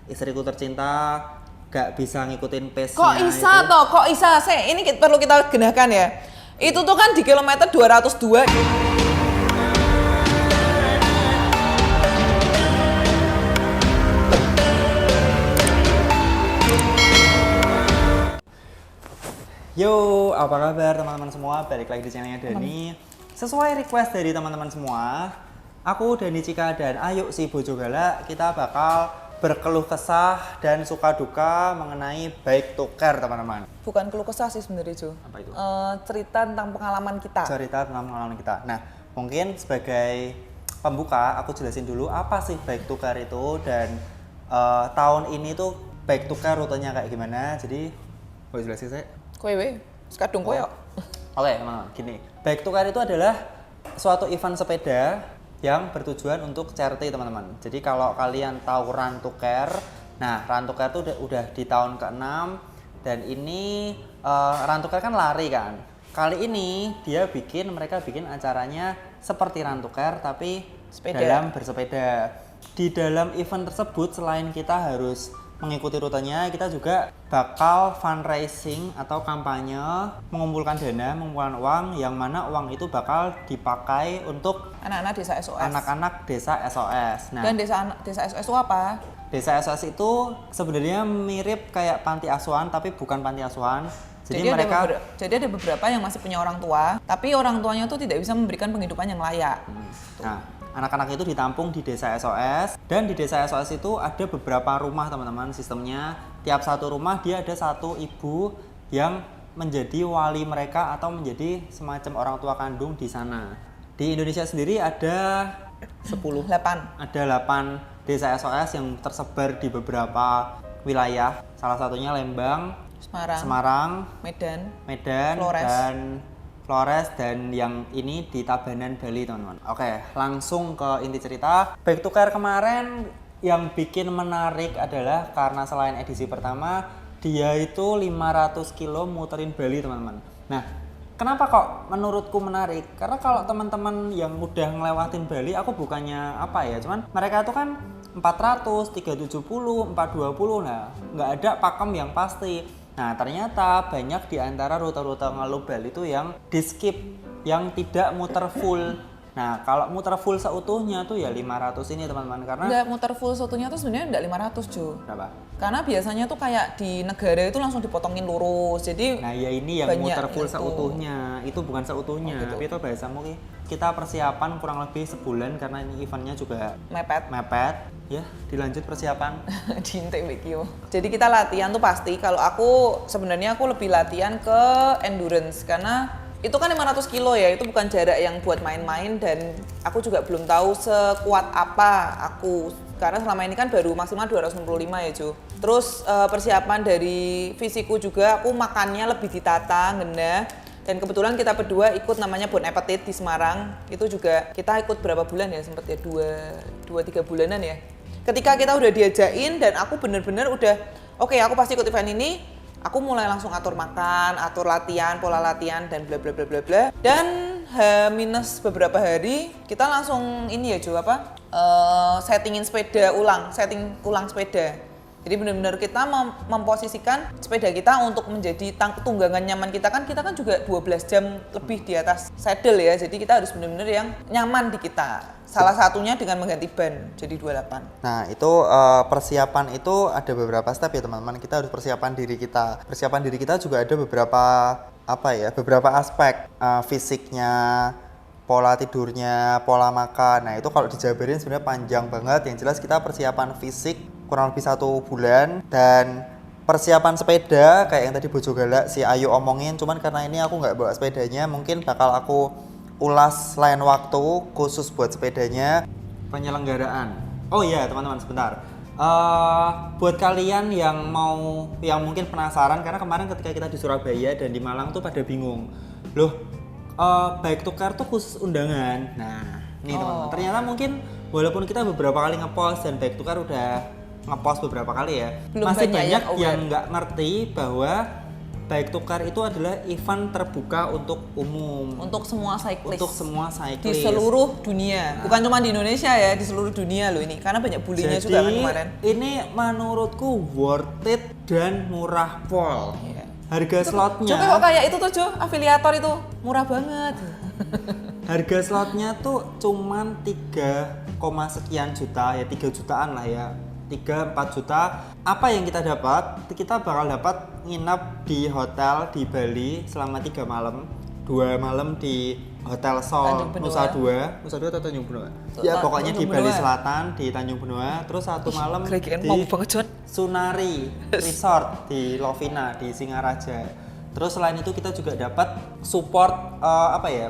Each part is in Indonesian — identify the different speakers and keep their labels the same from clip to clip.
Speaker 1: istriku tercinta gak bisa ngikutin pace-nya.
Speaker 2: Kok bisa? Ini perlu kita genahkan ya. Itu tuh kan di kilometer 202.
Speaker 1: Yo, apa kabar teman-teman semua? Balik lagi di channelnya Dani. Sesuai request dari teman-teman semua, aku, Dani Cika, dan Ayu si Bojo Galak, kita bakal berkeluh kesah dan suka duka mengenai bike to car, teman-teman.
Speaker 2: Bukan keluh kesah sih sebenarnya, Jo.
Speaker 1: Apa itu?
Speaker 2: Cerita tentang pengalaman kita.
Speaker 1: Cerita tentang pengalaman kita. Nah, mungkin sebagai pembuka, aku jelasin dulu apa sih bike to car itu, dan tahun ini tuh bike to car rutenya kayak gimana. Jadi, boleh jelasin saya?
Speaker 2: Kowe sekadung koyo.
Speaker 1: Oke, teman-teman, gini. Bike to car itu adalah suatu event sepeda yang bertujuan untuk charity, teman-teman. Jadi kalau kalian tahu Run to Care, nah Run to Care itu udah di tahun ke-6 dan ini Run to Care kan lari kan. Kali ini mereka bikin acaranya seperti Run to Care tapi dalam bersepeda. Di dalam event tersebut selain kita harus mengikuti rutenya, kita juga bakal fundraising atau kampanye mengumpulkan mengumpulkan uang, yang mana uang itu bakal dipakai untuk
Speaker 2: anak-anak desa SOS.
Speaker 1: Anak-anak desa SOS.
Speaker 2: Nah, dan desa SOS itu apa?
Speaker 1: Desa SOS itu sebenarnya mirip kayak panti asuhan tapi bukan panti asuhan. Jadi
Speaker 2: ada beberapa yang masih punya orang tua, tapi orang tuanya tuh tidak bisa memberikan penghidupan yang layak.
Speaker 1: Nah, anak-anak itu ditampung di desa SOS, dan di desa SOS itu ada beberapa rumah, teman-teman. Sistemnya tiap satu rumah dia ada satu ibu yang menjadi wali mereka atau menjadi semacam orang tua kandung di sana. Di Indonesia sendiri ada 8 desa SOS yang tersebar di beberapa wilayah. Salah satunya Lembang, Semarang, Medan, Flores, dan yang ini di Tabanan, Bali, teman-teman. Oke, langsung ke inti cerita. Bike to Car kemarin yang bikin menarik adalah karena selain edisi pertama, dia itu 500 kilo muterin Bali, teman-teman. Nah, kenapa kok menurutku menarik? Karena kalau teman-teman yang udah ngelewatin Bali, aku bukannya apa ya, cuman mereka itu kan 400, 370, 420, nah nggak ada pakem yang pasti. Nah, ternyata banyak di antara rute-rute ngeluh Bali itu yang di skip, yang tidak muter full. Nah, kalau muter full seutuhnya tuh ya 500 ini, teman-teman, karena
Speaker 2: nggak muter full seutuhnya tuh sebenarnya nggak 500, Jo.
Speaker 1: Kenapa?
Speaker 2: Karena biasanya tuh kayak di negara itu langsung dipotongin lurus. Jadi
Speaker 1: nah, ya ini yang muter full seutuhnya. Itu bukan seutuhnya,
Speaker 2: gitu.
Speaker 1: Tapi itu bahasamu kita persiapan kurang lebih sebulan karena ini eventnya juga mepet. Ya, dilanjut persiapan
Speaker 2: di Intek. Jadi kita latihan tuh pasti. Kalau aku sebenarnya aku lebih latihan ke endurance karena itu kan 500 kilo ya, itu bukan jarak yang buat main-main, dan aku juga belum tahu sekuat apa aku karena selama ini kan baru maksimal 265 ya, Jo. Terus persiapan dari fisikku juga, aku makannya lebih ditata, genah. Dan kebetulan kita berdua ikut namanya Bon Appetit di Semarang. Itu juga kita ikut berapa bulan ya, sempet ya 2-3 bulanan ya. Ketika kita udah diajain dan aku bener-bener udah oke, aku pasti ikut event ini, aku mulai langsung atur makan, atur latihan, pola latihan, dan bla bla bla bla bla. Dan minus beberapa hari kita langsung ini ya, Jo, setting ulang sepeda. Jadi benar-benar kita memposisikan sepeda kita untuk menjadi tunggangan nyaman kita kan juga 12 jam lebih di atas saddle ya. Jadi kita harus benar-benar yang nyaman di kita. Salah satunya dengan mengganti ban jadi 28.
Speaker 1: Nah, itu persiapan itu ada beberapa step ya, teman-teman. Kita harus persiapan diri kita. Persiapan diri kita juga ada beberapa aspek, fisiknya, pola tidurnya, pola makan. Nah, itu kalau dijabarin sebenarnya panjang banget. Yang jelas kita persiapan fisik kurang lebih 1 bulan, dan persiapan sepeda kayak yang tadi Bojo Galak si Ayu omongin, cuman karena ini aku nggak bawa sepedanya, mungkin bakal aku ulas lain waktu khusus buat sepedanya. Penyelenggaraan. Oh iya, teman-teman, sebentar. Buat kalian yang mungkin penasaran, karena kemarin ketika kita di Surabaya dan di Malang tuh pada bingung. Loh, bike to car tuh khusus undangan. Nah, nih teman-teman, ternyata mungkin walaupun kita beberapa kali ngepost dan bike to car udah ngepost beberapa kali ya, masih banyak yang nggak ngerti bahwa Bike to Car itu adalah event terbuka untuk umum.
Speaker 2: Untuk semua cyclist.
Speaker 1: Untuk semua cyclist.
Speaker 2: Di seluruh dunia. Bukan cuma di Indonesia ya, di seluruh dunia loh ini. Karena banyak bulinya
Speaker 1: Jadi,
Speaker 2: juga kan kemarin.
Speaker 1: ini menurutku worth it dan murah pol.
Speaker 2: Iya.
Speaker 1: Harga slotnya.
Speaker 2: Coba kok kayak itu tuh Jo, afiliator itu murah banget.
Speaker 1: Harga slotnya tuh cuman 3, sekian juta ya, 3 jutaan lah ya. 3-4 juta. Apa yang kita dapat? Kita bakal dapat nginap di hotel di Bali selama 3 malam. 2 malam di Hotel Sol Nusa Dua atau Tanjung Benoa? Ya pokoknya di Bali Selatan di Tanjung Benoa. Terus 1 malam di Sunari Resort di Lovina di Singaraja. Terus selain itu kita juga dapat support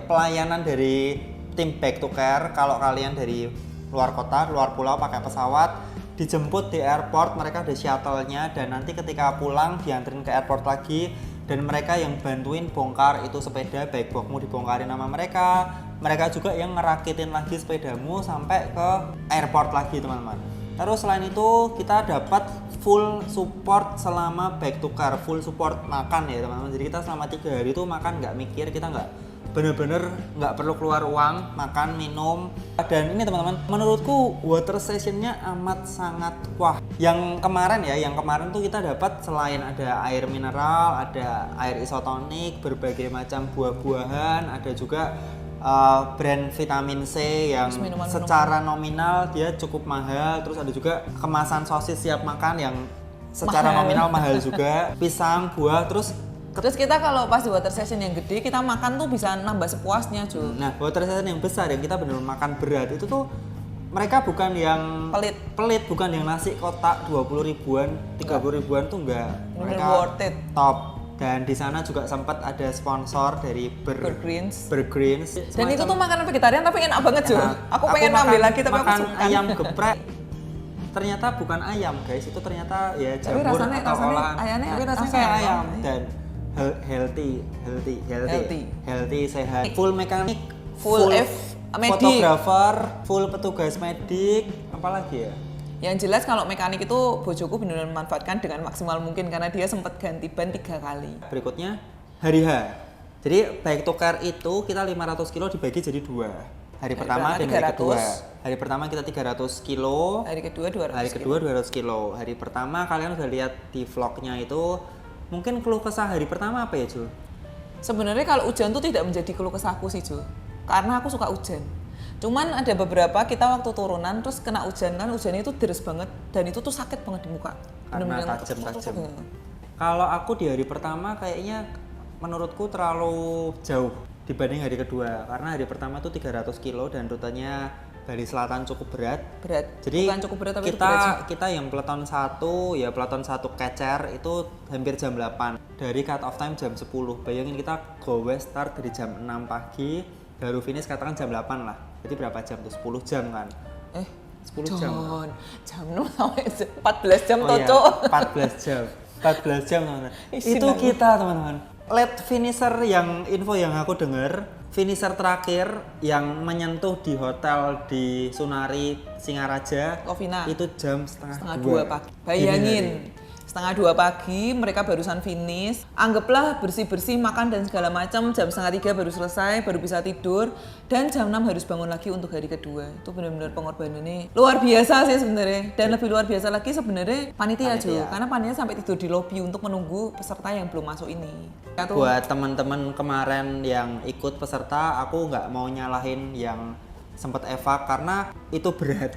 Speaker 1: pelayanan dari tim Bike to Car. Kalau kalian dari luar kota, luar pulau pakai pesawat, dijemput di airport, mereka ada shuttle-nya, dan nanti ketika pulang dianterin ke airport lagi, dan mereka yang bantuin bongkar itu sepeda, bike boxmu dibongkarin sama mereka juga yang ngerakitin lagi sepedamu sampai ke airport lagi teman-teman. Terus selain itu kita dapat full support selama Bike to Car, full support makan ya teman-teman. Jadi kita selama 3 hari itu makan nggak mikir, kita bener-bener nggak perlu keluar uang, makan, minum. Dan ini teman-teman, menurutku water sessionnya amat sangat wah. Yang kemarin tuh kita dapat selain ada air mineral, ada air isotonik, berbagai macam buah-buahan, ada juga brand vitamin C yang secara nominal dia cukup mahal. Terus ada juga kemasan sosis siap makan yang secara nominal mahal juga, pisang, buah. Terus
Speaker 2: kita kalau pas di water session yang gede, kita makan tuh bisa nambah sepuasnya, Jo.
Speaker 1: Nah, water session yang besar yang kita benar-benar makan berat itu tuh mereka bukan yang pelit, bukan yang nasi kotak 20 ribuan, 30 ribuan tuh enggak. Mereka
Speaker 2: worth it.
Speaker 1: Top. Dan di sana juga sempat ada sponsor dari Burgreens.
Speaker 2: Dan itu tuh makanan vegetarian tapi enak banget, Jo. Aku pengen ambil lagi tapi aku suka
Speaker 1: ayam geprek. Ternyata bukan ayam, guys. Itu ternyata ya jamur atau olahan. Tapi rasanya kayak ayam dan healthy, sehat, full mekanik, full fotografer, full petugas medik, apalagi ya?
Speaker 2: Yang jelas kalau mekanik itu bojoku benar-benar memanfaatkan dengan maksimal mungkin karena dia sempat ganti ban 3 kali.
Speaker 1: Berikutnya hari H. Jadi Bike to Car itu kita 500 kilo dibagi jadi 2. Hari pertama dan hari kedua. Hari pertama kita 300 kilo.
Speaker 2: Hari kedua 200
Speaker 1: Hari kedua 200 kilo. Hari pertama kalian udah lihat di vlognya itu. Mungkin keluh kesah hari pertama apa ya, Jo?
Speaker 2: Sebenarnya kalau hujan tuh tidak menjadi keluh kesahku sih, Jo. Karena aku suka hujan. Cuman ada beberapa kita waktu turunan terus kena hujan kan, hujannya itu deres banget dan itu tuh sakit banget di muka.
Speaker 1: Karena tajam. Kalau aku di hari pertama kayaknya menurutku terlalu jauh dibanding hari kedua. Karena hari pertama tuh 300 kilo dan rutenya Bali Selatan cukup berat. Jadi bukan cukup berat, tapi kita yang peleton 1 Kecer itu hampir jam 8. Dari cut off time jam 10. Bayangin kita go west start dari jam 6 pagi, baru finish katakan jam 8 lah. Jadi berapa jam tuh? 10 jam kan? 10 jam.
Speaker 2: Jam 6 sampai 14 jam
Speaker 1: toh,
Speaker 2: Cok.
Speaker 1: 14 jam teman-teman. Itu kita teman-teman. Late finisher yang info yang aku dengar, finisher terakhir yang menyentuh di hotel di Sunari Singaraja
Speaker 2: Lovina
Speaker 1: itu jam setengah
Speaker 2: 2 pagi. Bayangin, setengah 2 pagi mereka barusan finish. Anggaplah bersih-bersih, makan dan segala macam, jam setengah 3 baru selesai, baru bisa tidur, dan jam 6 harus bangun lagi untuk hari kedua. Itu benar-benar pengorbanannya luar biasa sih sebenarnya. Dan lebih luar biasa lagi sebenarnya panitia. Karena panitia sampai tidur di lobi untuk menunggu peserta yang belum masuk ini.
Speaker 1: Buat teman-teman kemarin yang ikut peserta, aku nggak mau nyalahin yang sempat evak karena itu berat.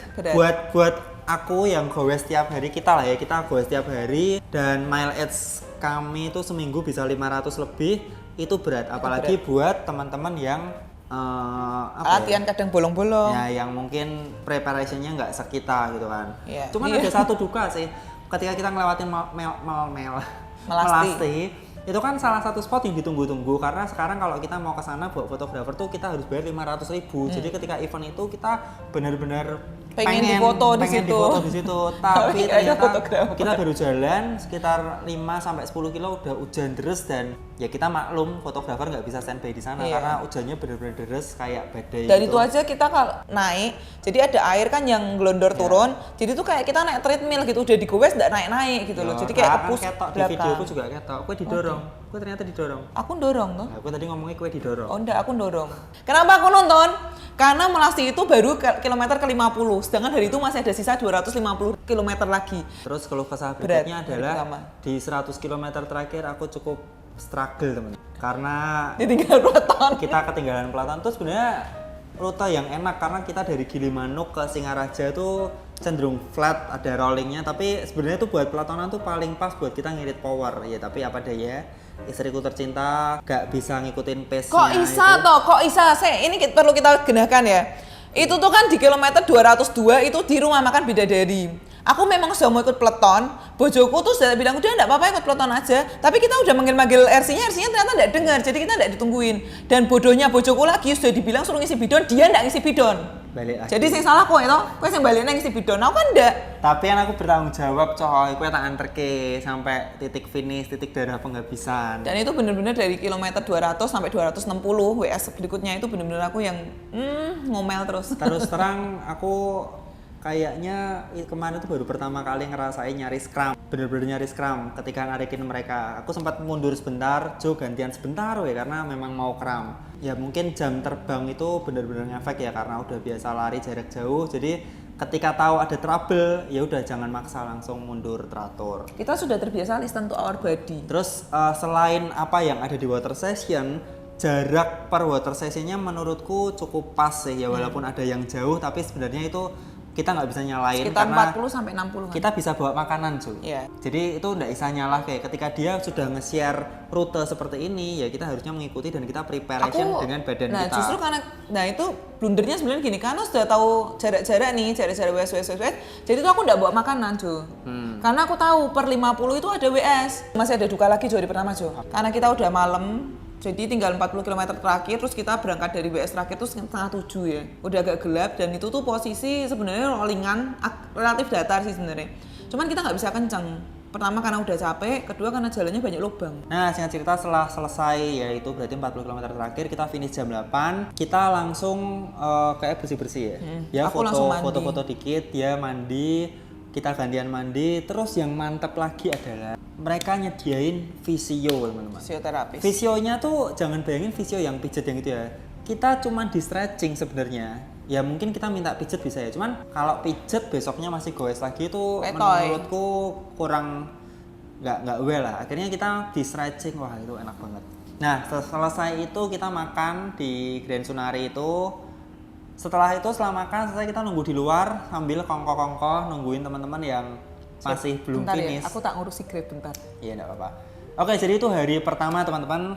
Speaker 1: Buat aku yang goes setiap hari, kita goes setiap hari, dan mile age kami itu seminggu bisa 500 lebih, itu berat. Apalagi buat teman-teman yang
Speaker 2: latihan kadang bolong-bolong.
Speaker 1: Ya, yang mungkin preparationnya nggak sekita gitu kan. Cuman ada satu duka sih, ketika kita ngelewatin Melasti. Itu kan salah satu spot yang ditunggu-tunggu karena sekarang kalau kita mau ke sana buat fotografer tuh kita harus bayar 500.000. Jadi ketika event itu kita benar-benar pengen difoto di situ. Tapi ternyata kita baru jalan sekitar 5 sampai 10 kilo udah hujan deras, dan ya kita maklum fotografer nggak bisa standby di sana karena hujannya benar-benar deras kayak badai.
Speaker 2: Dan itu aja kita kalau naik, jadi ada air kan yang gelondor turun. Jadi tuh kayak kita naik treadmill gitu, udah digowes nggak naik-naik gitu loh. Jadi kayak kepus
Speaker 1: di videoku juga ketok, gue didorong. Kok ternyata didorong.
Speaker 2: Aku dorong toh.
Speaker 1: Nah, aku tadi ngomongnya kue didorong.
Speaker 2: Oh enggak, aku dorong. Kenapa aku nonton? Karena Melasti itu baru kilometer ke-50, sedangkan hari itu masih ada sisa 250 km lagi.
Speaker 1: Terus kalau kesah
Speaker 2: Berat,
Speaker 1: berikutnya
Speaker 2: hari
Speaker 1: adalah
Speaker 2: pertama.
Speaker 1: di 100 km terakhir aku cukup struggle teman. Karena
Speaker 2: Ditinggal peloton.
Speaker 1: kita ketinggalan peloton. Terus sebenarnya rute yang enak karena kita dari Gilimanuk ke Singaraja itu cenderung flat, ada rollingnya. Tapi sebenarnya tuh buat pelotonan tuh paling pas buat kita ngirit power ya. Tapi apa daya, istriku tercinta gak bisa ngikutin pace-nya.
Speaker 2: Kok bisa toh? Kok bisa? Ini perlu kita genahkan ya. Itu tuh kan di kilometer 202 itu di rumah makan Bidadari. Aku memang sudah mau ikut peleton, bojoku tuh sudah bilang udah enggak apa-apa ikut peleton aja. Tapi kita udah manggil-manggil RC-nya ternyata enggak dengar, jadi kita enggak ditungguin. Dan bodohnya bojoku lagi sudah dibilang suruh ngisi bidon, dia enggak ngisi bidon.
Speaker 1: Balik lagi.
Speaker 2: Jadi sing salah kowe to, kowe sing baliknya ngisi bidon, aku kan enggak.
Speaker 1: Tapi kan aku bertanggung jawab coy, kowe tak anterke sampai titik finish, titik darah penghabisan.
Speaker 2: Dan itu bener-bener dari kilometer 200 sampai 260 WS berikutnya itu bener-bener aku yang ngomel terus.
Speaker 1: Terus terang aku kayaknya kemarin itu baru pertama kali ngerasain nyari scrum, bener-bener nyari scrum ketika ngarikin mereka. Aku sempat mundur sebentar, Jo gantian sebentar we karena memang mau kram. Ya mungkin jam terbang itu bener-bener ngefek ya karena udah biasa lari jarak jauh. Jadi ketika tahu ada trouble, ya udah jangan maksa, langsung mundur teratur.
Speaker 2: Kita sudah terbiasa listen to our body.
Speaker 1: Terus selain apa yang ada di water session, jarak per water sessionnya menurutku cukup pas sih ya, walaupun ada yang jauh tapi sebenarnya itu kita nggak bisa nyalain
Speaker 2: Sekitar
Speaker 1: karena
Speaker 2: 40 sampai 60 kan.
Speaker 1: kita bisa bawa makanan cuy.
Speaker 2: Iya.
Speaker 1: Jadi itu nggak bisa nyalah, kayak ketika dia sudah nge-share rute seperti ini ya kita harusnya mengikuti dan kita preparation dengan badan
Speaker 2: nah,
Speaker 1: kita.
Speaker 2: justru karena itu blundernya sebenarnya gini, karena sudah tahu jarak-jarak nih, jarak-jarak WS. Jadi tuh aku nggak bawa makanan, Jo. Karena aku tahu per 50 itu ada WS. Masih ada duka lagi Jo di pertama, Jo. Karena kita udah malam, jadi tinggal 40 km terakhir, terus kita berangkat dari WS terakhir tuh setengah 7 ya. Udah agak gelap dan itu tuh posisi sebenarnya rollingan relatif datar sih sebenarnya. Cuman kita nggak bisa kencang. Pertama karena udah capek, kedua karena jalannya banyak lubang.
Speaker 1: Nah, singkat cerita setelah selesai yaitu berarti 40 km terakhir kita finish jam 8, kita langsung kayak bersih-bersih ya. Ya
Speaker 2: Aku langsung mandi.
Speaker 1: foto-foto dikit, dia mandi, kita gantian mandi. Terus yang mantep lagi adalah mereka nyediain visio teman-teman.
Speaker 2: Fisioterapis.
Speaker 1: Visionya tuh jangan bayangin visio yang pijet yang itu ya. Kita cuma di stretching sebenarnya. Ya mungkin kita minta pijet bisa ya. Cuman kalau pijet besoknya masih goes lagi itu menurutku kurang nggak well lah. Akhirnya kita di stretching, wah itu enak banget. Nah selesai itu kita makan di Grand Sunari itu. Setelah makan selesai kita nunggu di luar sambil kongko-kongko nungguin teman-teman yang masih belum
Speaker 2: bentar
Speaker 1: finish.
Speaker 2: Ya, aku tak ngurusi Grab bentar.
Speaker 1: Iya enggak apa-apa. Oke, jadi itu hari pertama teman-teman.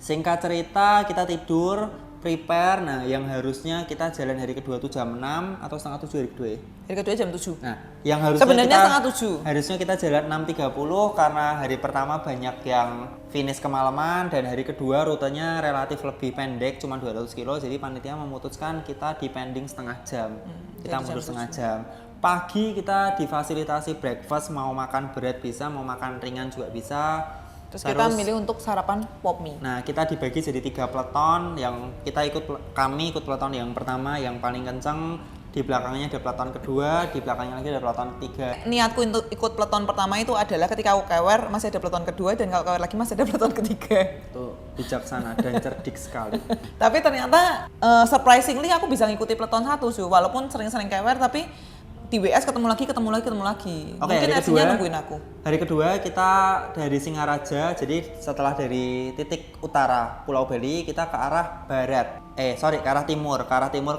Speaker 1: Singkat cerita kita tidur, prepare. Nah, yang harusnya kita jalan hari kedua tuh jam 6 atau setengah 7 hari kedua ya?
Speaker 2: Hari kedua jam 7.
Speaker 1: Nah, yang harusnya
Speaker 2: Sebenarnya
Speaker 1: kita,
Speaker 2: setengah 7.
Speaker 1: Harusnya kita jalan 6.30 karena hari pertama banyak yang finish kemalaman dan hari kedua rutenya relatif lebih pendek, cuma 200 kilo. Jadi panitia memutuskan kita dipending setengah jam. Kita mundur setengah jam. Pagi kita difasilitasi breakfast, mau makan berat bisa, mau makan ringan juga bisa.
Speaker 2: Terus kita milih untuk sarapan pop mie.
Speaker 1: Nah, kita dibagi jadi 3 peleton. Yang kita kami ikut peleton yang pertama yang paling kenceng. Di belakangnya ada peleton kedua, di belakangnya lagi ada peleton ketiga.
Speaker 2: Niatku untuk ikut peleton pertama itu adalah ketika aku kewer masih ada peleton kedua, dan kalau kewer lagi masih ada peleton ketiga.
Speaker 1: Tuh, bijaksana dan cerdik sekali.
Speaker 2: Tapi ternyata surprisingly aku bisa ngikuti peleton satu sih, walaupun sering-sering kewer tapi di WS ketemu lagi.
Speaker 1: Oke,
Speaker 2: Mungkin
Speaker 1: hari
Speaker 2: aslinya
Speaker 1: kedua,
Speaker 2: nungguin aku.
Speaker 1: Hari kedua kita dari Singaraja, jadi setelah dari titik utara Pulau Bali kita ke arah barat. Ke arah timur, ke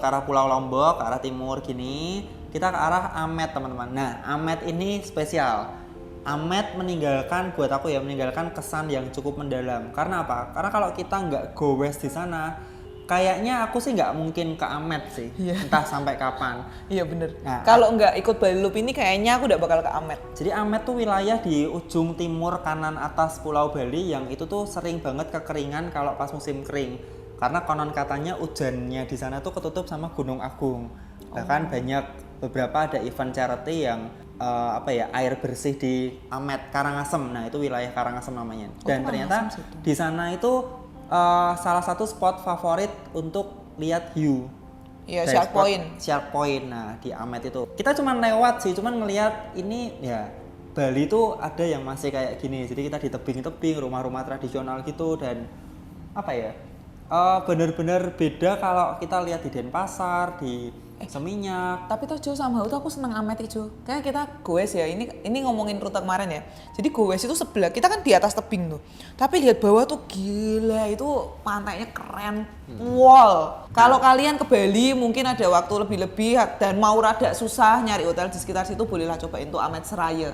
Speaker 1: arah Pulau Lombok, ke arah timur gini. Kita ke arah Amet teman-teman. Nah, Amet ini spesial. Amet meninggalkan kesan yang cukup mendalam. Karena apa? Karena kalau kita nggak go west di sana, kayaknya aku sih nggak mungkin ke Amet sih, entah sampai kapan.
Speaker 2: Iya bener.
Speaker 1: Nah,
Speaker 2: kalau nggak ikut Bali Loop ini kayaknya aku udah bakal ke Amet.
Speaker 1: Jadi Amet tuh wilayah di ujung timur kanan atas Pulau Bali yang itu tuh sering banget kekeringan kalau pas musim kering. Karena konon katanya hujannya di sana tuh ketutup sama Gunung Agung. Bahkan banyak beberapa ada event charity yang air bersih di Amet, Karangasem. Nah itu wilayah Karangasem namanya. Dan ternyata di sana itu salah satu spot favorit untuk lihat hiu.
Speaker 2: Iya, Shark Point.
Speaker 1: Shark Point. Nah, di Amet itu. Kita cuma lewat sih, cuman ngelihat ini ya Bali tuh ada yang masih kayak gini, jadi kita di tebing-tebing, rumah-rumah tradisional gitu, dan apa ya, bener-bener beda kalau kita lihat di Denpasar, di Seminyak.
Speaker 2: Tapi tuh Jo sama itu aku seneng amet Jo. Karena kita goes ya, ini ngomongin rute kemarin ya. Jadi goes itu sebelah, kita kan di atas tebing tuh. Tapi lihat bawah tuh gila, itu pantainya keren. Wow. Kalau kalian ke Bali mungkin ada waktu lebih-lebih dan mau rada susah nyari hotel di sekitar situ, bolehlah cobain tuh Amet Seraya.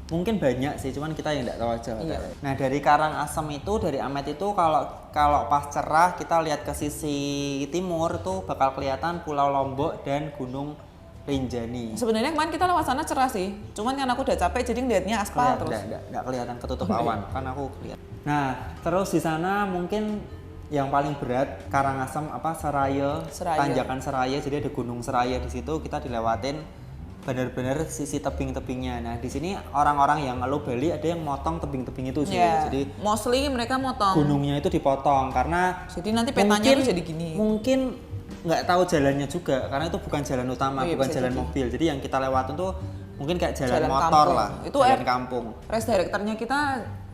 Speaker 1: Mungkin banyak sih, cuman kita yang nggak tahu aja.
Speaker 2: Iya.
Speaker 1: Nah dari Karangasem itu, dari Amet itu kalau pas cerah kita lihat ke sisi timur tuh bakal kelihatan Pulau Lombok dan Gunung Rinjani.
Speaker 2: Sebenarnya kemarin kita lewat sana cerah sih, cuman kan aku udah capek jadi ngeliatnya aspal terus.
Speaker 1: Nggak kelihatan ketutup awan, kan aku lihat. Nah terus di sana mungkin yang paling berat Karangasem Seraya, tanjakan Seraya, jadi ada Gunung Seraya di situ, kita dilewatin benar-benar sisi tebing-tebingnya. Nah di sini orang-orang yang ngeluh Bali ada yang motong tebing-tebing itu sih.
Speaker 2: Yeah.
Speaker 1: Jadi
Speaker 2: mostly mereka motong.
Speaker 1: Gunungnya itu dipotong karena
Speaker 2: jadi nanti petanya tuh jadi gini.
Speaker 1: Mungkin nggak tahu jalannya juga karena itu bukan jalan utama, bukan jalan mobil. Jadi yang kita lewatin tuh mungkin kayak jalan motor kampung lah.
Speaker 2: Itu
Speaker 1: jalan kampung.
Speaker 2: Race directornya kita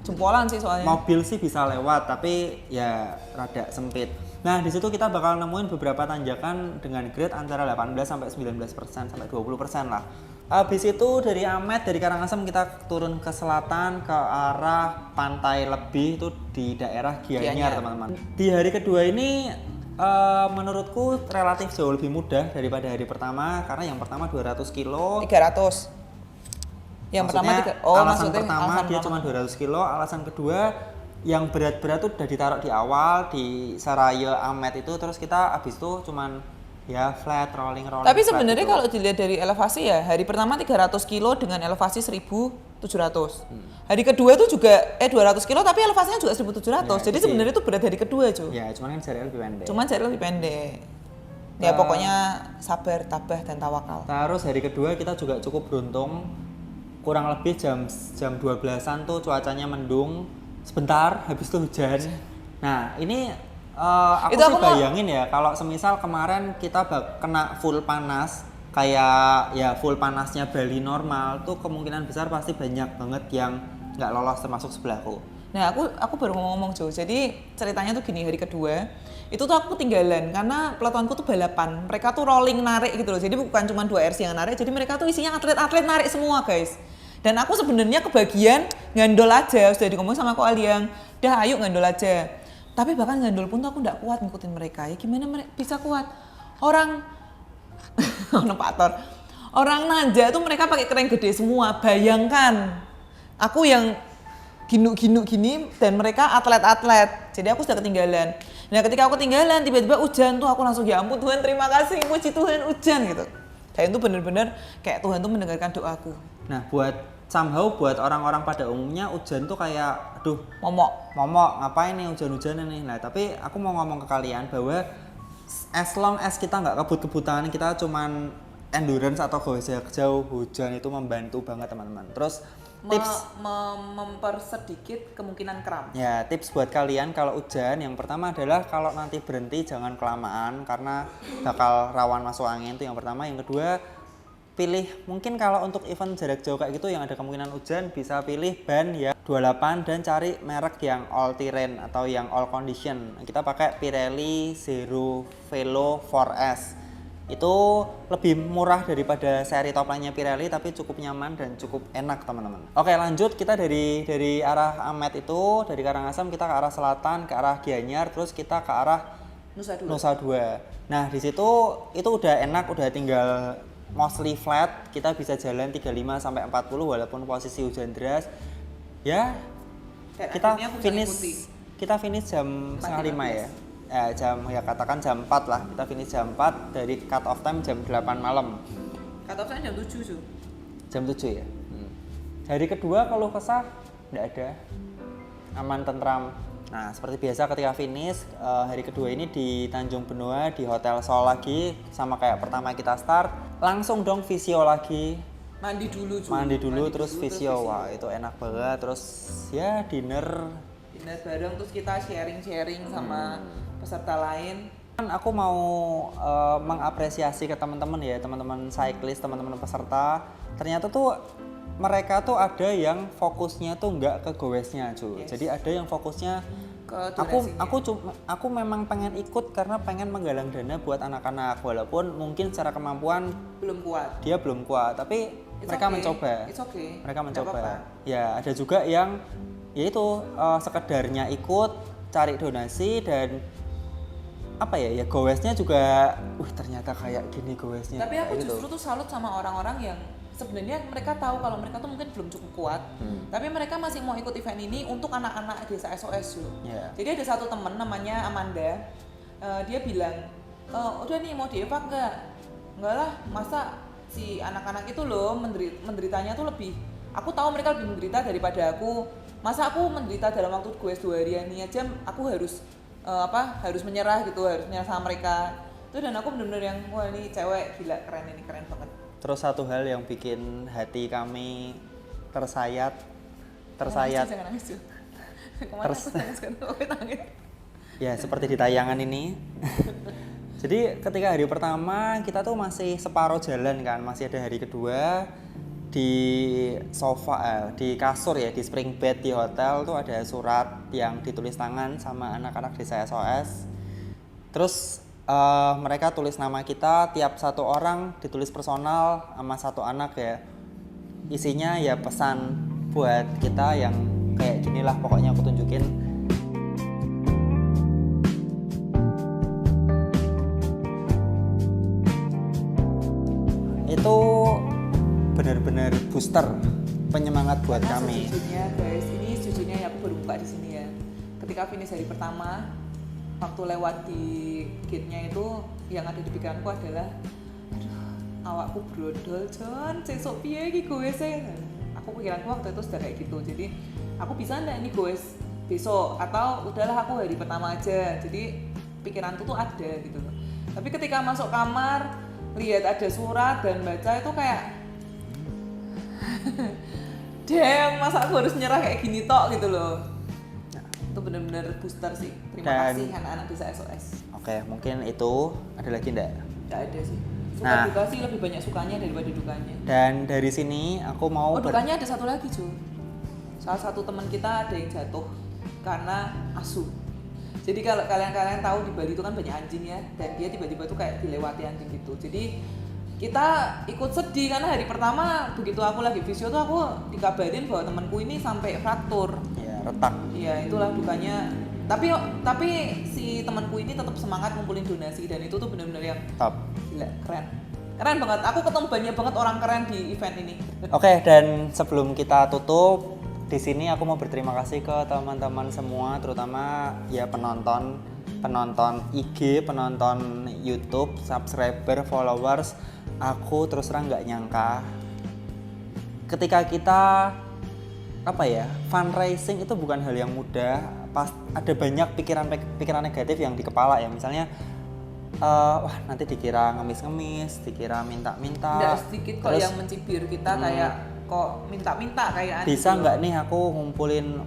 Speaker 2: jempolan sih soalnya.
Speaker 1: Mobil sih bisa lewat tapi ya rada sempit. Nah, di situ kita bakal nemuin beberapa tanjakan dengan grade antara 18 sampai 19% sampai 20% lah. Habis itu dari Amet, dari Karangasem kita turun ke selatan ke arah Pantai Lebih itu di daerah Gianyar, teman-teman. Di hari kedua ini menurutku relatif jauh lebih mudah daripada hari pertama karena yang pertama 200 kilo.
Speaker 2: 300. Yang
Speaker 1: maksudnya,
Speaker 2: pertama
Speaker 1: alasan pertama dia cuma 200 kilo, alasan kedua yang berat-berat tuh udah ditaruh di awal di Seraya Amet itu, terus kita abis itu cuman ya flat rolling.
Speaker 2: Tapi sebenarnya kalau dilihat dari elevasi ya, hari pertama 300 kilo dengan elevasi 1700. Hari kedua itu juga 200 kilo tapi elevasinya juga 1700. Ya, jadi sebenarnya itu berat hari kedua, Jo.
Speaker 1: Ya, cuman kan jaraknya
Speaker 2: lebih pendek. Ya pokoknya sabar, tabah dan tawakal.
Speaker 1: Terus hari kedua kita juga cukup beruntung. Kurang lebih jam 12-an tuh cuacanya mendung. Sebentar habis itu hujan. Nah ini aku sih bayangin ya kalau semisal kemarin kita kena full panas kayak ya full panasnya Bali normal tuh kemungkinan besar pasti banyak banget yang nggak lolos termasuk sebelahku.
Speaker 2: Nah aku baru ngomong Jo, jadi ceritanya tuh gini, hari kedua itu tuh aku ketinggalan karena peletonku tuh balapan, mereka tuh rolling narik gitu loh, jadi bukan cuma 2 RC yang narik, jadi mereka tuh isinya atlet-atlet narik semua guys. Dan aku sebenarnya kebagian ngandol aja, sudah ngomong sama Ko Aliang, dah ayo ngandol aja. Tapi bahkan ngandol pun tuh aku nggak kuat ngikutin mereka. Ya gimana mereka bisa kuat? Orang orang Nanja tuh mereka pakai keren gede semua. Bayangkan, aku yang ginu-ginu gini dan mereka atlet-atlet. Jadi aku sudah ketinggalan. Nah ketika aku ketinggalan tiba-tiba hujan tuh aku langsung ya ampun Tuhan terima kasih, puji Tuhan hujan gitu. Dan itu bener-bener kayak Tuhan tuh mendengarkan doaku.
Speaker 1: Nah buat orang-orang pada umumnya hujan tuh kayak aduh
Speaker 2: momok
Speaker 1: ngapain nih hujan-hujanan nih. Nah tapi aku mau ngomong ke kalian bahwa as long as kita nggak kebut-kebutan, kita cuman endurance atau jarak jauh, hujan itu membantu banget teman-teman. Terus tips
Speaker 2: mempersedikit kemungkinan kram.
Speaker 1: Ya tips buat kalian kalau hujan yang pertama adalah kalau nanti berhenti jangan kelamaan karena bakal rawan masuk angin, itu yang pertama. Yang kedua pilih, mungkin kalau untuk event jarak jauh kayak gitu yang ada kemungkinan hujan bisa pilih ban ya 28 dan cari merek yang all terrain atau yang all condition. Kita pakai Pirelli Zero Velo 4S. Itu lebih murah daripada seri top line-nya Pirelli tapi cukup nyaman dan cukup enak teman-teman. Oke lanjut, kita dari arah Amet itu, dari Karangasem kita ke arah selatan, ke arah Gianyar, terus kita ke arah Nusa Dua. Nah di situ itu udah enak, udah tinggal mostly flat, kita bisa jalan 35 sampai 40 walaupun posisi hujan deras. Ya, kita finish jam 4:30 ya. Katakan jam 4 lah. Kita finish jam 4 dari cut off time jam 8 malam.
Speaker 2: Cut off time jam 7 tuh.
Speaker 1: Jam 7 ya. Hari kedua kalau kesah enggak ada. Aman tentram. Nah, seperti biasa ketika finish hari kedua ini di Tanjung Benoa di Hotel Sol lagi, sama kayak pertama kita start, langsung dong visio lagi.
Speaker 2: Mandi dulu
Speaker 1: terus visio. Wah, itu enak banget. Terus ya dinner
Speaker 2: bareng, terus kita sharing sama peserta lain.
Speaker 1: Kan aku mau mengapresiasi ke teman-teman ya, teman-teman cyclist, teman-teman peserta. Ternyata tuh mereka tuh ada yang fokusnya tuh nggak ke goesnya cuy.
Speaker 2: Yes.
Speaker 1: Jadi ada yang fokusnya
Speaker 2: Ke donasinya.
Speaker 1: aku memang pengen ikut karena pengen menggalang dana buat anak-anak walaupun mungkin secara kemampuan
Speaker 2: belum kuat.
Speaker 1: dia belum kuat tapi
Speaker 2: It's
Speaker 1: mereka
Speaker 2: okay.
Speaker 1: mencoba.
Speaker 2: It's okay.
Speaker 1: Mereka
Speaker 2: Nggak
Speaker 1: mencoba.
Speaker 2: apa-apa.
Speaker 1: Ya ada juga yang yaitu sekedarnya ikut cari donasi dan apa ya goesnya juga ternyata kayak gini goesnya.
Speaker 2: Tapi aku
Speaker 1: kayak gitu.
Speaker 2: justru tuh salut sama orang-orang yang sebenarnya mereka tahu kalau mereka tuh mungkin belum cukup kuat, tapi mereka masih mau ikut event ini untuk anak-anak desa SOS loh.
Speaker 1: Yeah.
Speaker 2: Jadi ada satu temen namanya Amanda, dia bilang, udah nih mau dievak nggak? Enggak lah, masa si anak-anak itu loh menderitanya tuh lebih. Aku tahu mereka lebih menderita daripada aku. Masa aku menderita dalam waktu gue 2 hari ini aja, aku harus harus menyerah gitu, harus menyerah sama mereka. Itu dan aku bener-bener yang wah ini cewek gila keren ini keren banget.
Speaker 1: Terus satu hal yang bikin hati kami tersayat
Speaker 2: Jangan nangis tuh. Kemarin aku nangis kan, aku nangis.
Speaker 1: ya seperti di tayangan ini. Jadi ketika hari pertama kita tuh masih separuh jalan kan, masih ada hari kedua di sofa, di kasur ya, di spring bed di hotel tuh ada surat yang ditulis tangan sama anak-anak desa SOS. Terus mereka tulis nama kita, tiap satu orang ditulis personal sama satu anak ya. Isinya ya pesan buat kita yang kayak ginilah pokoknya aku tunjukin. Itu benar-benar booster penyemangat buat kami.
Speaker 2: Sejujurnya guys, ini sejujurnya ya aku baru buka di sini ya. Ketika finish hari pertama, waktu lewat di gate-nya itu yang ada di pikiranku adalah aduh, awakku brodol John, sesuk piye iki goese. Aku pikiranku waktu itu sudah kayak gitu. Jadi, aku bisa enggak ini goes besok atau udahlah aku hari pertama aja. Jadi, pikiranku tuh ada gitu loh. Tapi ketika masuk kamar, lihat ada surat dan baca itu kayak damn, masa aku harus nyerah kayak gini tok gitu loh. Itu benar-benar booster sih. Terima kasih anak-anak desa SOS.
Speaker 1: Oke, mungkin itu ada lagi enggak?
Speaker 2: Enggak ada sih. Suka duka sih lebih banyak sukanya daripada dukanya.
Speaker 1: Dan dari sini aku mau
Speaker 2: dukanya ada satu lagi cuy. Salah satu teman kita ada yang jatuh karena asu. Jadi kalau kalian tahu di Bali itu kan banyak anjing ya, dan dia tiba-tiba tuh kayak dilewati anjing gitu. Jadi kita ikut sedih karena hari pertama begitu aku lagi visio tuh aku dikabarin bahwa temanku ini sampai fraktur.
Speaker 1: Ya, retak.
Speaker 2: Iya, itulah dukanya. Tapi si temanku ini tetap semangat ngumpulin donasi dan itu tuh benar-benar yang
Speaker 1: top.
Speaker 2: Gila, keren banget. Aku ketemu banyak banget orang keren di event ini.
Speaker 1: Oke, dan sebelum kita tutup di sini aku mau berterima kasih ke teman-teman semua, terutama ya penonton IG, penonton YouTube, subscriber, followers. Aku terus terang nggak nyangka ketika kita fundraising itu bukan hal yang mudah. Pas ada banyak pikiran negatif yang di kepala ya, misalnya wah nanti dikira ngemis-ngemis, dikira minta-minta.
Speaker 2: Nggak sedikit kok yang mencibir kita kayak kok minta-minta kayak
Speaker 1: bisa nggak nih aku ngumpulin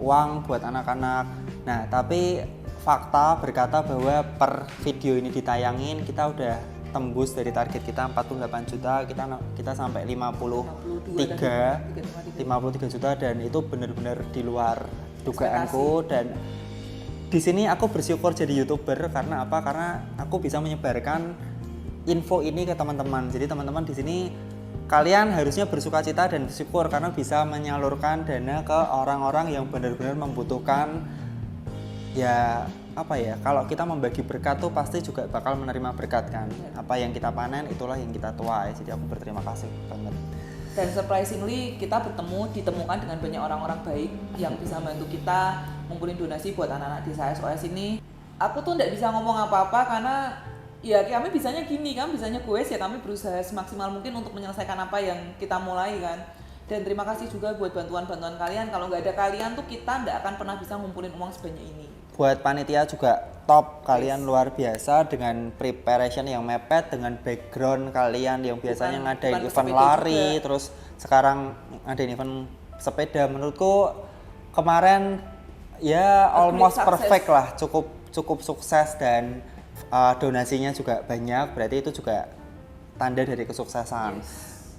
Speaker 1: uang buat anak-anak. Nah tapi fakta berkata bahwa per video ini ditayangin kita udah tembus dari target kita 48 juta, kita sampai 53 juta dan itu benar-benar di luar dugaanku. Dan di sini aku bersyukur jadi YouTuber karena apa? Karena aku bisa menyebarkan info ini ke teman-teman. Jadi teman-teman di sini kalian harusnya bersukacita dan bersyukur karena bisa menyalurkan dana ke orang-orang yang benar-benar membutuhkan. Ya kalau kita membagi berkat tuh pasti juga bakal menerima berkat kan. Apa yang kita panen itulah yang kita tuai. Jadi aku berterima kasih banget.
Speaker 2: Dan surprisingly kita ditemukan dengan banyak orang-orang baik yang bisa bantu kita ngumpulin donasi buat anak-anak desa SOS ini. Aku tuh nggak bisa ngomong apa-apa karena ya kami bisanya gini kan, bisanya gue ya kami berusaha semaksimal mungkin untuk menyelesaikan apa yang kita mulai kan. Dan terima kasih juga buat bantuan-bantuan kalian. Kalau nggak ada kalian tuh kita nggak akan pernah bisa ngumpulin uang sebanyak ini.
Speaker 1: Buat panitia juga top, kalian luar biasa dengan preparation yang mepet, dengan background kalian yang biasanya ngadain event lari, juga. Terus sekarang ngadain event sepeda. Menurutku kemarin ya almost perfect lah, cukup sukses dan donasinya juga banyak, berarti itu juga tanda dari kesuksesan.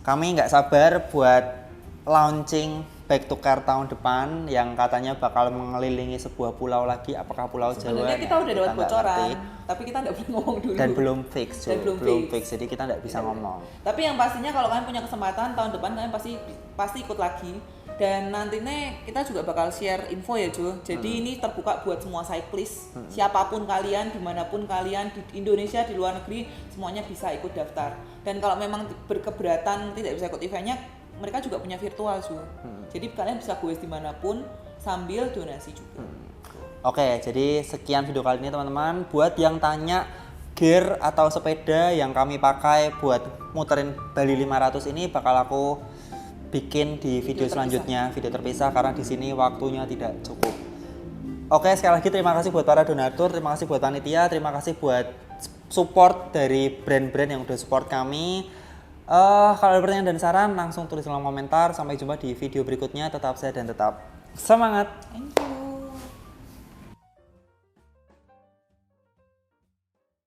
Speaker 1: Kami nggak sabar buat launching Back to Car tahun depan yang katanya bakal mengelilingi sebuah pulau lagi. Apakah Pulau Jawa?
Speaker 2: Sebenarnya kita udah dapat
Speaker 1: nggak
Speaker 2: bocoran,
Speaker 1: ngerti.
Speaker 2: tapi kita nggak boleh ngomong dulu.
Speaker 1: Dan belum fix,
Speaker 2: Dan belum
Speaker 1: fix. Jadi kita nggak bisa ngomong.
Speaker 2: Tapi yang pastinya kalau kalian punya kesempatan tahun depan kalian pasti ikut lagi. Dan nantinya kita juga bakal share info ya Jo. Jadi ini terbuka buat semua cyclist. Siapapun kalian, dimanapun kalian, di Indonesia, di luar negeri, semuanya bisa ikut daftar. Dan kalau memang berkeberatan tidak bisa ikut eventnya, mereka juga punya virtual Jo. Jadi kalian bisa goes dimanapun sambil donasi juga.
Speaker 1: Oke, jadi sekian video kali ini teman-teman. Buat yang tanya gear atau sepeda yang kami pakai buat muterin Bali 500 ini bakal aku bikin di video selanjutnya, video terpisah karena di sini waktunya tidak cukup. Oke, sekali lagi terima kasih buat para donatur, terima kasih buat panitia, terima kasih buat support dari brand-brand yang udah support kami. Kalau ada pertanyaan dan saran langsung tulis dalam komentar. Sampai jumpa di video berikutnya. Tetap sehat dan tetap semangat.
Speaker 2: Thank you.